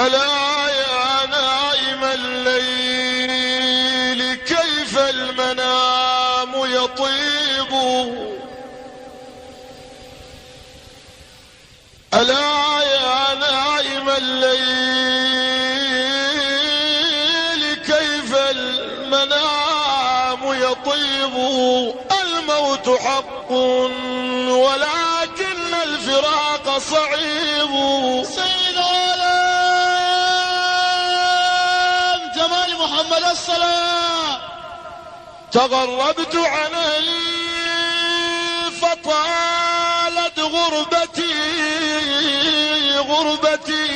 ألا يا نائم الليل كيف المنام يطيب، ألا يا نائم الليل كيف المنام يطيب، الموت حق ولكن الفراق صعيب. سيد العالم جمال محمد الصلاة. تغربت عن أهلي فطالت غربتي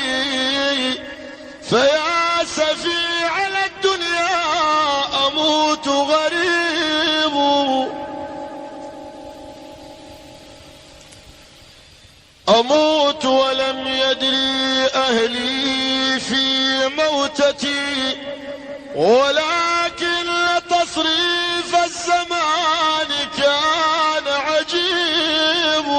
فيا سفي على الدنيا أموت غريب. أموت ولم يدري أهلي في موتتي، ولكن تصريف الزمان كان عجيب.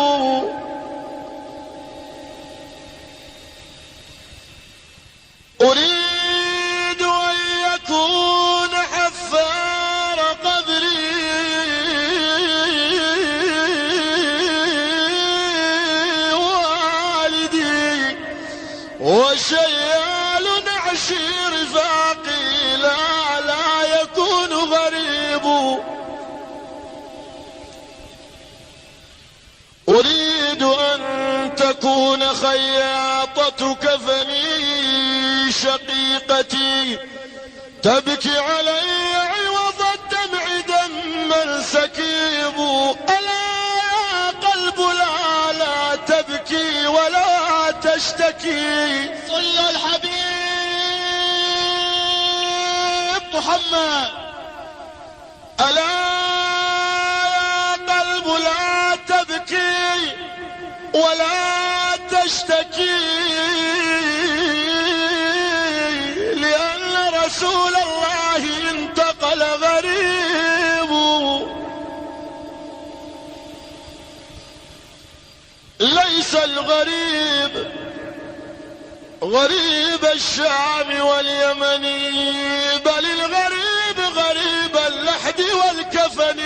أريد أن يكون حفار قبري والدي وشيال نعشي رفاقي لا يكون غريب. أريد أن تكون خياطة كفني شقيقتي تبكي علي عوض الدمع دما سكيب. ألا يا قلب لا تبكي ولا تشتكي، صل الحبيب محمد. ألا يا قلب لا تبكي ولا تشتكي، لأن رسول الله انتقل غريب. ليس الغريب غريب الشام واليمن، بل الغريب غريب اللحد والكفن.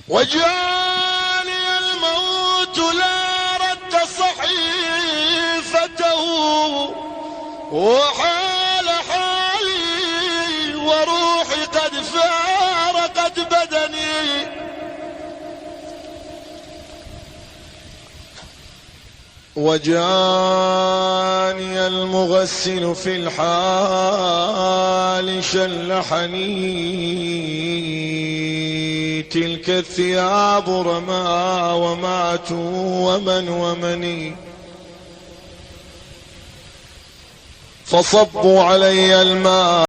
وجاني الموت لا رد صحيفته، وحال حالي وروحي قد فارقت بدني. وجاني المغسل في الحال شلحني، تلك الثياب رمى وماتوا ومني، فصبوا علي الماء